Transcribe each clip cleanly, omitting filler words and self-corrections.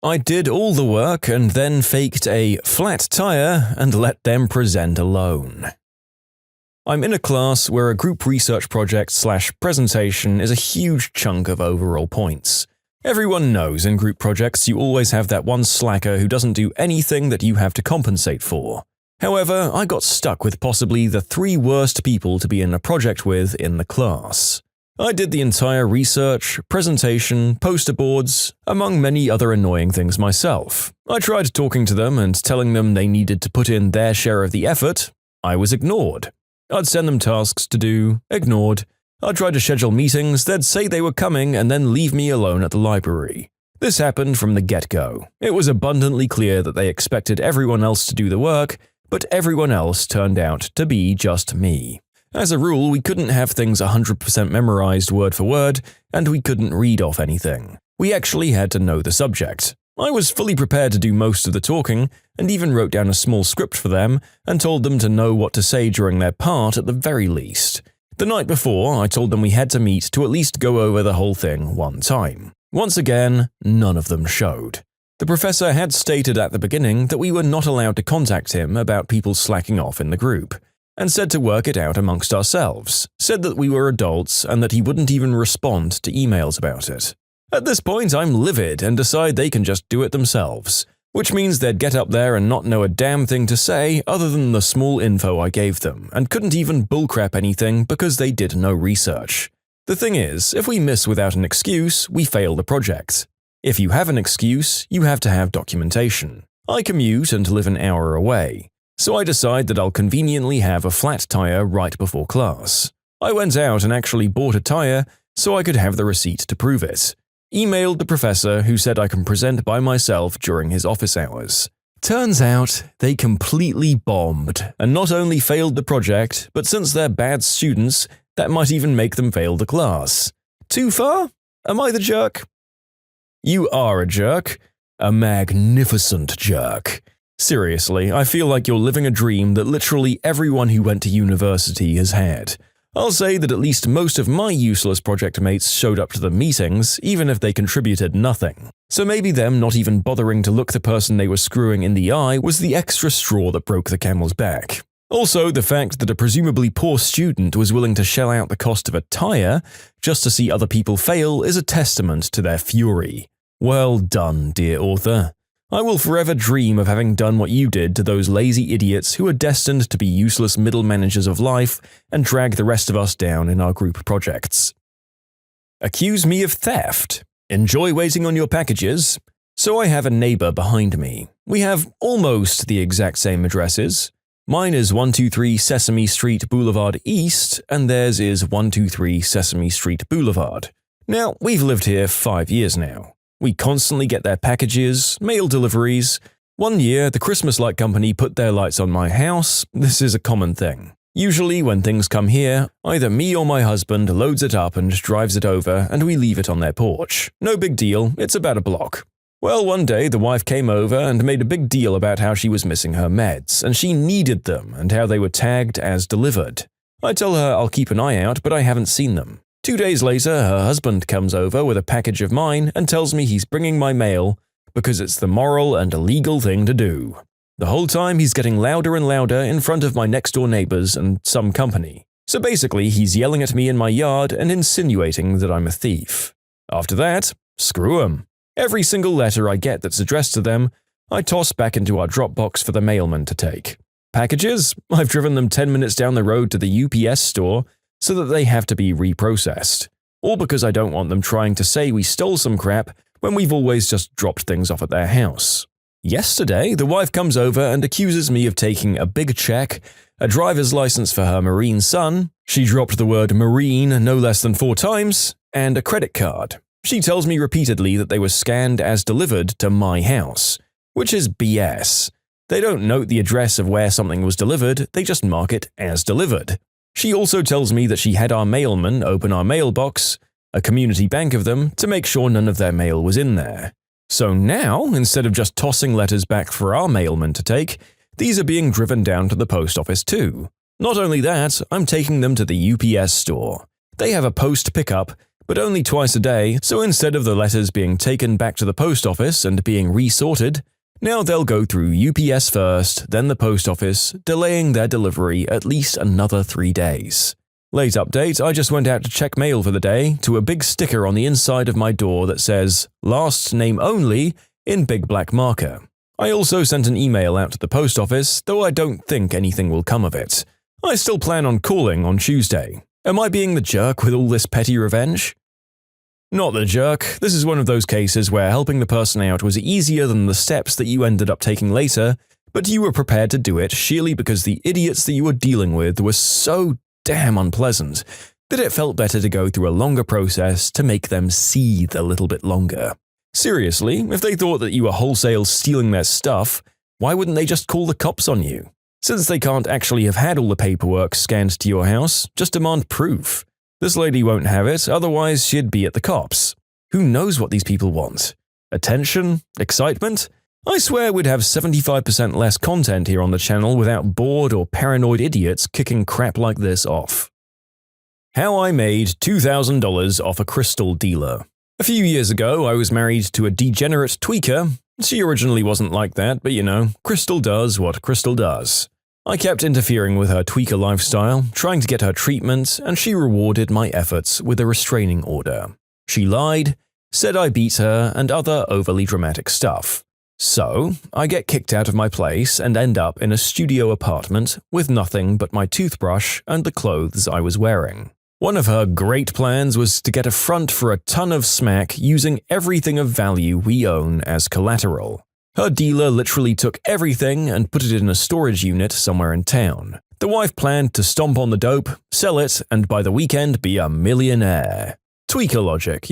I did all the work and then faked a flat tire and let them present alone. I'm in a class where a group research project/presentation is a huge chunk of overall points. Everyone knows in group projects you always have that one slacker who doesn't do anything that you have to compensate for. However, I got stuck with possibly the 3 worst people to be in a project with in the class. I did the entire research, presentation, poster boards, among many other annoying things myself. I tried talking to them and telling them they needed to put in their share of the effort. I was ignored. I'd send them tasks to do, ignored. I'd try to schedule meetings, they'd say they were coming and then leave me alone at the library. This happened from the get-go. It was abundantly clear that they expected everyone else to do the work, but everyone else turned out to be just me. As a rule, we couldn't have things 100% memorized word for word, and we couldn't read off anything. We actually had to know the subject. I was fully prepared to do most of the talking, and even wrote down a small script for them and told them to know what to say during their part at the very least. The night before, I told them we had to meet to at least go over the whole thing one time. Once again, none of them showed. The professor had stated at the beginning that we were not allowed to contact him about people slacking off in the group, and said to work it out amongst ourselves, said that we were adults and that he wouldn't even respond to emails about it. At this point, I'm livid and decide they can just do it themselves, which means they'd get up there and not know a damn thing to say other than the small info I gave them, and couldn't even bullcrap anything because they did no research. The thing is, if we miss without an excuse, we fail the project. If you have an excuse, you have to have documentation. I commute and live an hour away, so I decide that I'll conveniently have a flat tire right before class. I went out and actually bought a tire so I could have the receipt to prove it. Emailed the professor, who said I can present by myself during his office hours. Turns out they completely bombed and not only failed the project, but since they're bad students, that might even make them fail the class. Too far? Am I the jerk? You are a jerk. A magnificent jerk. Seriously, I feel like you're living a dream that literally everyone who went to university has had. I'll say that at least most of my useless project mates showed up to the meetings, even if they contributed nothing. So maybe them not even bothering to look the person they were screwing in the eye was the extra straw that broke the camel's back. Also, the fact that a presumably poor student was willing to shell out the cost of a tire just to see other people fail is a testament to their fury. Well done, dear author. I will forever dream of having done what you did to those lazy idiots who are destined to be useless middle managers of life and drag the rest of us down in our group projects. Accuse me of theft. Enjoy waiting on your packages. So I have a neighbor behind me. We have almost the exact same addresses. Mine is 123 Sesame Street Boulevard East, and theirs is 123 Sesame Street Boulevard. Now, we've lived here 5 years now. We constantly get their packages, mail deliveries. One year, the Christmas light company put their lights on my house. This is a common thing. Usually, when things come here, either me or my husband loads it up and drives it over, and we leave it on their porch. No big deal, it's about a block. Well, one day, the wife came over and made a big deal about how she was missing her meds, and she needed them, and how they were tagged as delivered. I tell her I'll keep an eye out, but I haven't seen them. 2 days later, her husband comes over with a package of mine and tells me he's bringing my mail because it's the moral and illegal thing to do. The whole time he's getting louder and louder in front of my next-door neighbors and some company. So basically, he's yelling at me in my yard and insinuating that I'm a thief. After that, screw him. Every single letter I get that's addressed to them, I toss back into our Dropbox for the mailman to take. Packages? I've driven them 10 minutes down the road to the UPS store so that they have to be reprocessed. All because I don't want them trying to say we stole some crap when we've always just dropped things off at their house. Yesterday, the wife comes over and accuses me of taking a big check, a driver's license for her Marine son, she dropped the word Marine no less than 4 times, and a credit card. She tells me repeatedly that they were scanned as delivered to my house, which is BS. They don't note the address of where something was delivered, they just mark it as delivered. She also tells me that she had our mailman open our mailbox, a community bank of them, to make sure none of their mail was in there. So now, instead of just tossing letters back for our mailman to take, these are being driven down to the post office too. Not only that, I'm taking them to the UPS store. They have a post pickup, but only twice a day, so instead of the letters being taken back to the post office and being resorted, now they'll go through UPS first, then the post office, delaying their delivery at least another 3 days. Late update, I just went out to check mail for the day to a big sticker on the inside of my door that says, "Last name only," in big black marker. I also sent an email out to the post office, though I don't think anything will come of it. I still plan on calling on Tuesday. Am I being the jerk with all this petty revenge? Not the jerk. This is one of those cases where helping the person out was easier than the steps that you ended up taking later, but you were prepared to do it sheerly because the idiots that you were dealing with were so damn unpleasant that it felt better to go through a longer process to make them seethe a little bit longer. Seriously, if they thought that you were wholesale stealing their stuff, why wouldn't they just call the cops on you? Since they can't actually have had all the paperwork scanned to your house, just demand proof. This lady won't have it, otherwise she'd be at the cops. Who knows what these people want? Attention? Excitement? I swear we'd have 75% less content here on the channel without bored or paranoid idiots kicking crap like this off. How I made $2,000 off a crystal dealer. A few years ago, I was married to a degenerate tweaker. She originally wasn't like that, but Crystal does what Crystal does. I kept interfering with her tweaker lifestyle, trying to get her treatment, and she rewarded my efforts with a restraining order. She lied, said I beat her, and other overly dramatic stuff. So, I get kicked out of my place and end up in a studio apartment with nothing but my toothbrush and the clothes I was wearing. One of her great plans was to get a front for a ton of smack using everything of value we own as collateral. Her dealer literally took everything and put it in a storage unit somewhere in town. The wife planned to stomp on the dope, sell it, and by the weekend be a millionaire. Tweaker logic,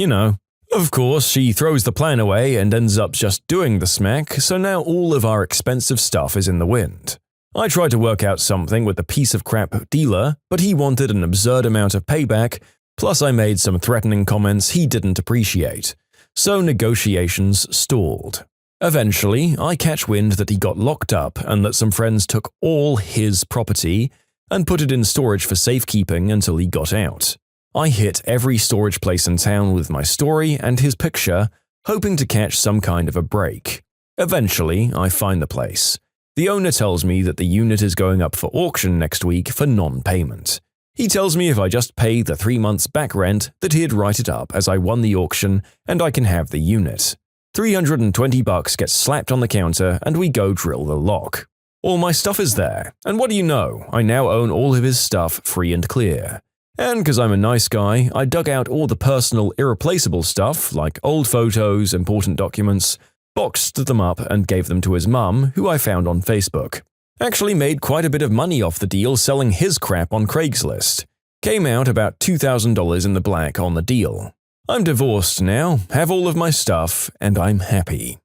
Of course, she throws the plan away and ends up just doing the smack, so now all of our expensive stuff is in the wind. I tried to work out something with the piece of crap dealer, but he wanted an absurd amount of payback, plus I made some threatening comments he didn't appreciate. So negotiations stalled. Eventually, I catch wind that he got locked up and that some friends took all his property and put it in storage for safekeeping until he got out. I hit every storage place in town with my story and his picture, hoping to catch some kind of a break. Eventually, I find the place. The owner tells me that the unit is going up for auction next week for non-payment. He tells me if I just pay the 3 months back rent that he'd write it up as I won the auction and I can have the unit. $320 gets slapped on the counter and we go drill the lock. All my stuff is there, and what do you know, I now own all of his stuff free and clear. And because I'm a nice guy, I dug out all the personal irreplaceable stuff like old photos, important documents, boxed them up and gave them to his mum, who I found on Facebook. Actually made quite a bit of money off the deal selling his crap on Craigslist. Came out about $2,000 in the black on the deal. I'm divorced now, have all of my stuff, and I'm happy.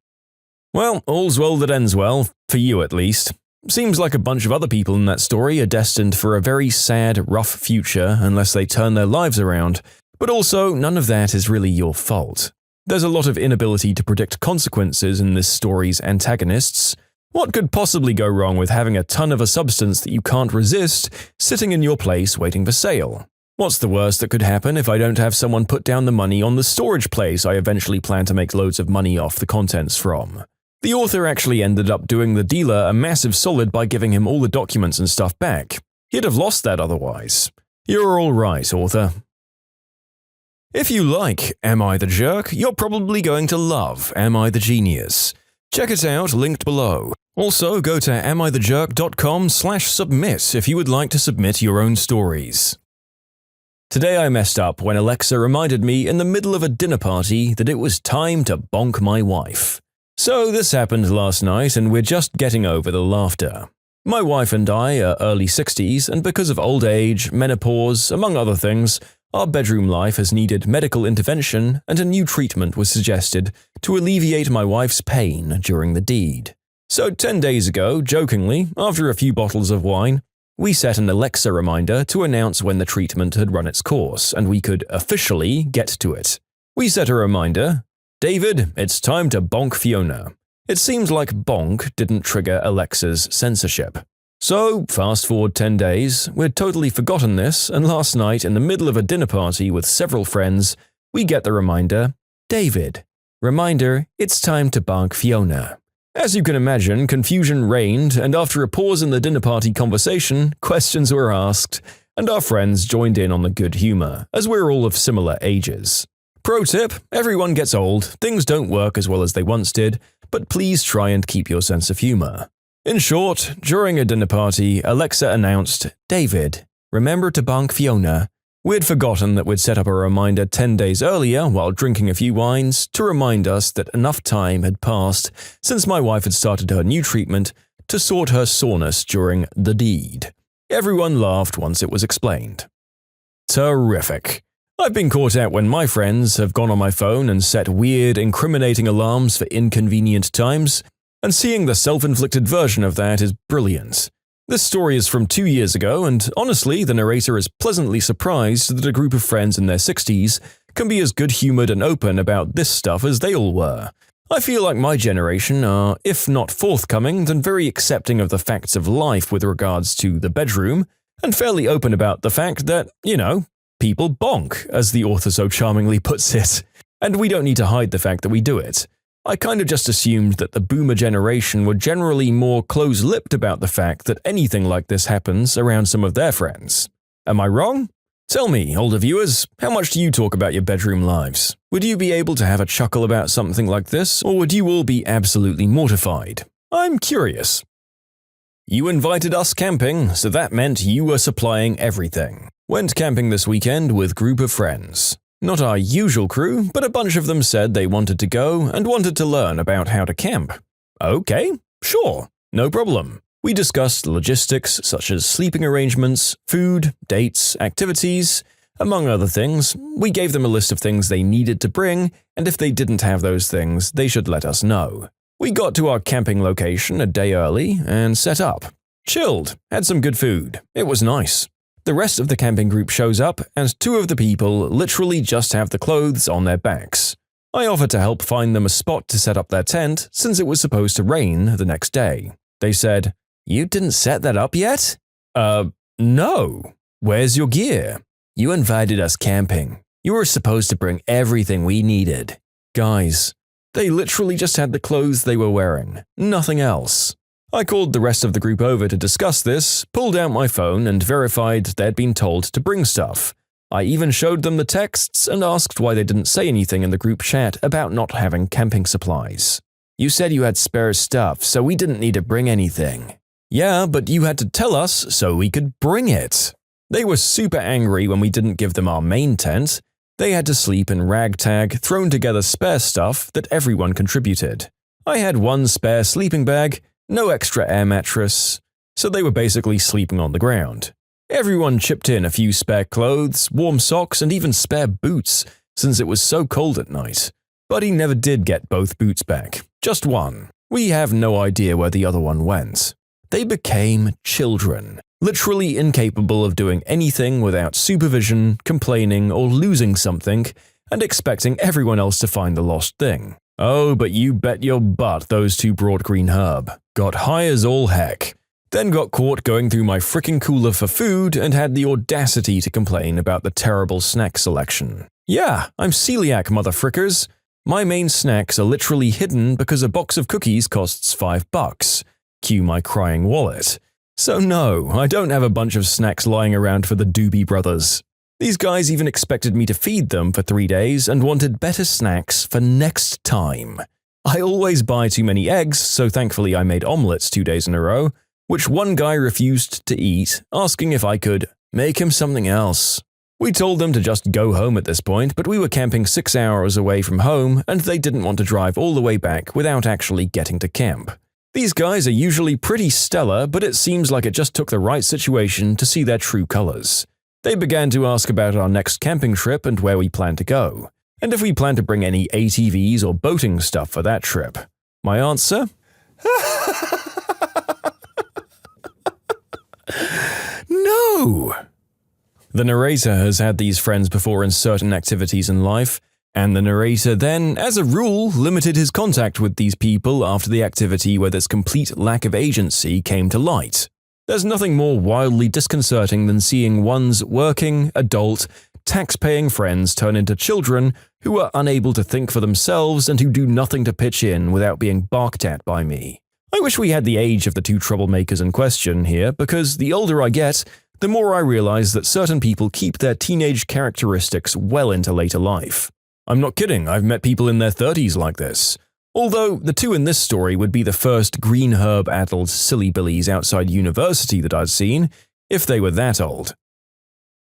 Well, all's well that ends well, for you at least. Seems like a bunch of other people in that story are destined for a very sad, rough future unless they turn their lives around, but also none of that is really your fault. There's a lot of inability to predict consequences in this story's antagonists. What could possibly go wrong with having a ton of a substance that you can't resist sitting in your place waiting for sale? What's the worst that could happen if I don't have someone put down the money on the storage place I eventually plan to make loads of money off the contents from? The author actually ended up doing the dealer a massive solid by giving him all the documents and stuff back. He'd have lost that otherwise. You're all right, author. If you like Am I the Jerk, you're probably going to love Am I the Genius. Check it out, linked below. Also, go to amithejerk.com/submit if you would like to submit your own stories. Today I messed up when Alexa reminded me in the middle of a dinner party that it was time to bonk my wife. So this happened last night and we're just getting over the laughter. My wife and I are early 60s, and because of old age, menopause, among other things, our bedroom life has needed medical intervention and a new treatment was suggested to alleviate my wife's pain during the deed. So 10 days ago, jokingly, after a few bottles of wine, we set an Alexa reminder to announce when the treatment had run its course and we could officially get to it. We set a reminder, "David, it's time to bonk Fiona." It seems like bonk didn't trigger Alexa's censorship. So, fast forward 10 days, we'd totally forgotten this, and last night, in the middle of a dinner party with several friends, we get the reminder, David. Reminder, it's time to bonk Fiona. As you can imagine, confusion reigned, and after a pause in the dinner party conversation, questions were asked, and our friends joined in on the good humor, as we're all of similar ages. Pro tip, everyone gets old, things don't work as well as they once did, but please try and keep your sense of humor. In short, during a dinner party, Alexa announced, David, remember to bonk Fiona. We'd forgotten that we'd set up a reminder 10 days earlier while drinking a few wines to remind us that enough time had passed since my wife had started her new treatment to sort her soreness during the deed. Everyone laughed once it was explained. Terrific. I've been caught out when my friends have gone on my phone and set weird, incriminating alarms for inconvenient times, and seeing the self-inflicted version of that is brilliant. This story is from 2 years ago, and honestly, the narrator is pleasantly surprised that a group of friends in their 60s can be as good-humored and open about this stuff as they all were. I feel like my generation are, if not forthcoming, then very accepting of the facts of life with regards to the bedroom, and fairly open about the fact that, people bonk, as the author so charmingly puts it. And we don't need to hide the fact that we do it. I kind of just assumed that the boomer generation were generally more close-lipped about the fact that anything like this happens around some of their friends. Am I wrong? Tell me, older viewers, how much do you talk about your bedroom lives? Would you be able to have a chuckle about something like this, or would you all be absolutely mortified? I'm curious. You invited us camping, so that meant you were supplying everything. Went camping this weekend with group of friends. Not our usual crew, but a bunch of them said they wanted to go and wanted to learn about how to camp. Okay, sure, no problem. We discussed logistics such as sleeping arrangements, food, dates, activities. Among other things, we gave them a list of things they needed to bring, and if they didn't have those things, they should let us know. We got to our camping location a day early and set up. Chilled, had some good food. It was nice. The rest of the camping group shows up, and 2 of the people literally just have the clothes on their backs. I offered to help find them a spot to set up their tent since it was supposed to rain the next day. They said, "You didn't set that up yet?" No. Where's your gear? You invited us camping. You were supposed to bring everything we needed. Guys, they literally just had the clothes they were wearing, nothing else. I called the rest of the group over to discuss this, pulled out my phone and verified they'd been told to bring stuff. I even showed them the texts and asked why they didn't say anything in the group chat about not having camping supplies. You said you had spare stuff, so we didn't need to bring anything. Yeah, but you had to tell us so we could bring it. They were super angry when we didn't give them our main tent. They had to sleep in ragtag, thrown together spare stuff that everyone contributed. I had 1 spare sleeping bag, no extra air mattress, so they were basically sleeping on the ground. Everyone chipped in a few spare clothes, warm socks, and even spare boots, since it was so cold at night. Buddy never did get both boots back, just one. We have no idea where the other one went. They became children, literally incapable of doing anything without supervision, complaining, or losing something, and expecting everyone else to find the lost thing. Oh, but you bet your butt those 2 brought green herb. Got high as all heck. Then got caught going through my frickin' cooler for food and had the audacity to complain about the terrible snack selection. Yeah, I'm celiac, motherfrickers. My main snacks are literally hidden because a box of cookies costs $5. Cue my crying wallet. So no, I don't have a bunch of snacks lying around for the Doobie Brothers. These guys even expected me to feed them for 3 days and wanted better snacks for next time. I always buy too many eggs, so thankfully I made omelets 2 days in a row, which one guy refused to eat, asking if I could make him something else. We told them to just go home at this point, but we were camping 6 hours away from home and they didn't want to drive all the way back without actually getting to camp. These guys are usually pretty stellar, but it seems like it just took the right situation to see their true colors. They began to ask about our next camping trip and where we plan to go, and if we plan to bring any ATVs or boating stuff for that trip. My answer? No! The narrator has had these friends before in certain activities in life, and the narrator then, as a rule, limited his contact with these people after the activity where this complete lack of agency came to light. There's nothing more wildly disconcerting than seeing one's working, adult, tax-paying friends turn into children who are unable to think for themselves and who do nothing to pitch in without being barked at by me. I wish we had the age of the two troublemakers in question here, because the older I get, the more I realize that certain people keep their teenage characteristics well into later life. I'm not kidding, I've met people in their 30s like this. Although the two in this story would be the first green herb-addled silly billies outside university that I'd seen, if they were that old.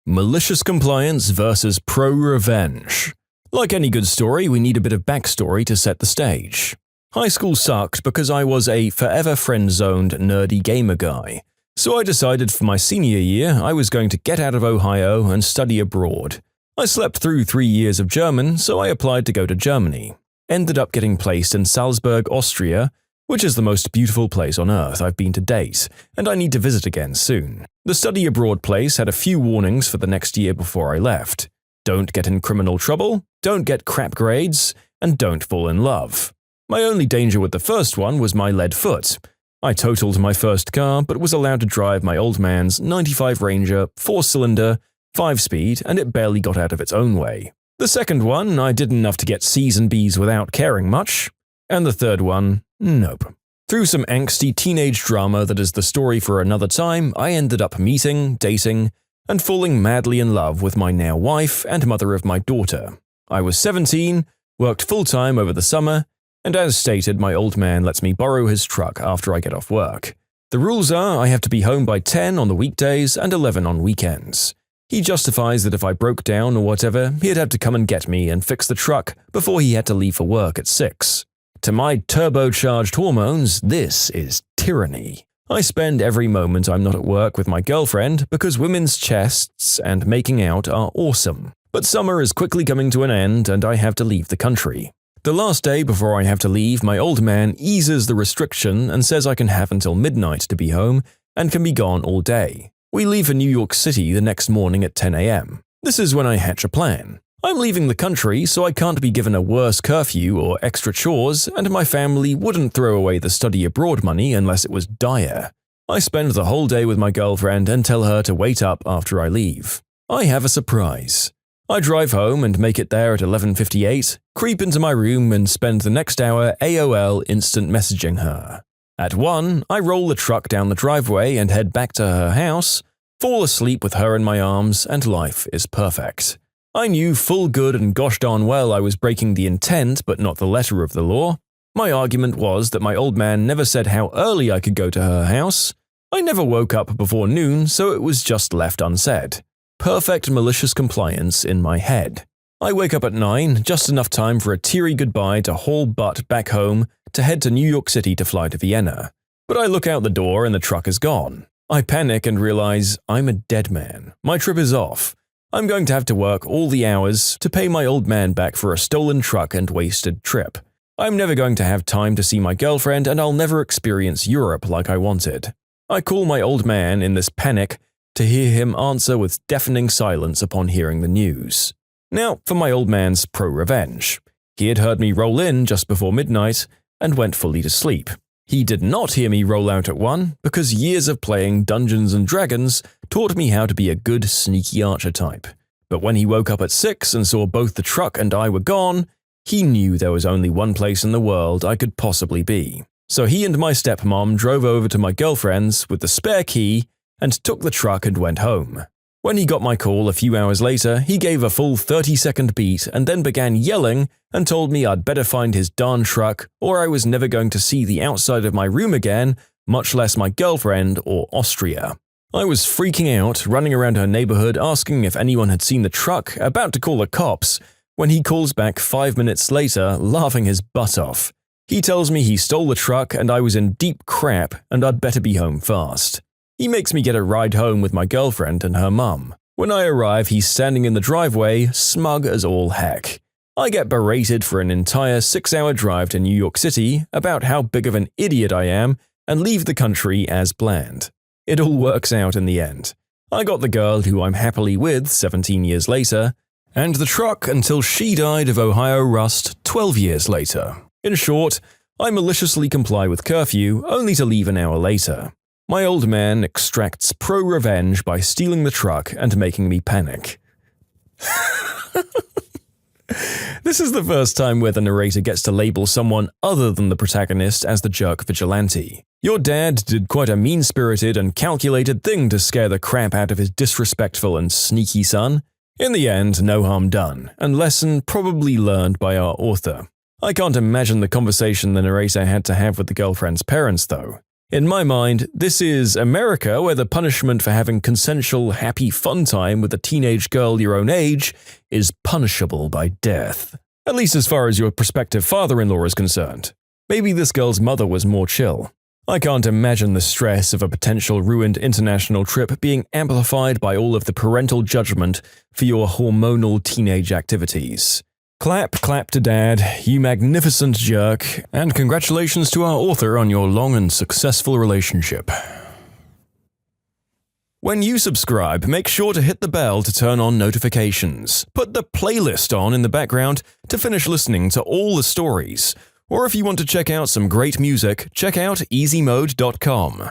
Malicious compliance versus pro-revenge. Like any good story, we need a bit of backstory to set the stage. High school sucked because I was a forever friend-zoned nerdy gamer guy, so I decided for my senior year I was going to get out of Ohio and study abroad. I slept through 3 years of German, so I applied to go to Germany. Ended up getting placed in Salzburg, Austria, which is the most beautiful place on earth I've been to date, and I need to visit again soon. The study abroad place had a few warnings for the next year before I left. Don't get in criminal trouble, don't get crap grades, and don't fall in love. My only danger with the first one was my lead foot. I totaled my first car, but was allowed to drive my old man's 95 Ranger, 4-cylinder, 5-speed, and it barely got out of its own way. The second one, I did enough to get C's and B's without caring much. And the third one, nope. Through some angsty teenage drama that is the story for another time, I ended up meeting, dating, and falling madly in love with my now wife and mother of my daughter. I was 17, worked full-time over the summer, and as stated, my old man lets me borrow his truck after I get off work. The rules are I have to be home by 10 on the weekdays and 11 on weekends. He justifies that if I broke down or whatever, he'd have to come and get me and fix the truck before he had to leave for work at 6. To my turbocharged hormones, this is tyranny. I spend every moment I'm not at work with my girlfriend because women's chests and making out are awesome. But summer is quickly coming to an end and I have to leave the country. The last day before I have to leave, my old man eases the restriction and says I can have until midnight to be home and can be gone all day. We leave for New York City the next morning at 10 a.m. This is when I hatch a plan. I'm leaving the country, so I can't be given a worse curfew or extra chores, and my family wouldn't throw away the study abroad money unless it was dire. I spend the whole day with my girlfriend and tell her to wait up after I leave. I have a surprise. I drive home and make it there at 11:58, creep into my room and spend the next hour AOL instant messaging her. At 1, I roll the truck down the driveway and head back to her house, fall asleep with her in my arms, and life is perfect. I knew full good and gosh darn well I was breaking the intent but not the letter of the law. My argument was that my old man never said how early I could go to her house. I never woke up before noon, so it was just left unsaid. Perfect malicious compliance in my head. I wake up at 9, just enough time for a teary goodbye to haul butt back home to head to New York City to fly to Vienna. But I look out the door and the truck is gone. I panic and realize I'm a dead man. My trip is off. I'm going to have to work all the hours to pay my old man back for a stolen truck and wasted trip. I'm never going to have time to see my girlfriend and I'll never experience Europe like I wanted. I call my old man in this panic to hear him answer with deafening silence upon hearing the news. Now for my old man's pro-revenge. He had heard me roll in just before midnight and went fully to sleep. He did not hear me roll out at 1 because years of playing Dungeons & Dragons taught me how to be a good sneaky archer type. But when he woke up at 6 and saw both the truck and I were gone, he knew there was only one place in the world I could possibly be. So he and my stepmom drove over to my girlfriend's with the spare key and took the truck and went home. When he got my call a few hours later, he gave a full 30-second beat and then began yelling and told me I'd better find his darn truck or I was never going to see the outside of my room again, much less my girlfriend or Austria. I was freaking out, running around her neighborhood asking if anyone had seen the truck, about to call the cops, when he calls back 5 minutes later, laughing his butt off. He tells me he stole the truck and I was in deep crap and I'd better be home fast. He makes me get a ride home with my girlfriend and her mum. When I arrive, he's standing in the driveway, smug as all heck. I get berated for an entire 6-hour drive to New York City about how big of an idiot I am and leave the country as planned. It all works out in the end. I got the girl who I'm happily with 17 years later, and the truck until she died of Ohio rust 12 years later. In short, I maliciously comply with curfew only to leave an hour later. My old man extracts pro-revenge by stealing the truck and making me panic. This is the first time where the narrator gets to label someone other than the protagonist as the jerk vigilante. Your dad did quite a mean-spirited and calculated thing to scare the crap out of his disrespectful and sneaky son. In the end, no harm done, and lesson probably learned by our author. I can't imagine the conversation the narrator had to have with the girlfriend's parents, though. In my mind, this is America, where the punishment for having consensual, happy fun time with a teenage girl your own age is punishable by death. At least as far as your prospective father-in-law is concerned. Maybe this girl's mother was more chill. I can't imagine the stress of a potential ruined international trip being amplified by all of the parental judgment for your hormonal teenage activities. Clap, clap to Dad, you magnificent jerk, and congratulations to our author on your long and successful relationship. When you subscribe, make sure to hit the bell to turn on notifications. Put the playlist on in the background to finish listening to all the stories. Or if you want to check out some great music, check out easymode.com.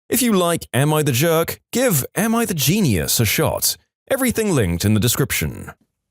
If you like Am I the Jerk, give Am I the Genius a shot. Everything linked in the description.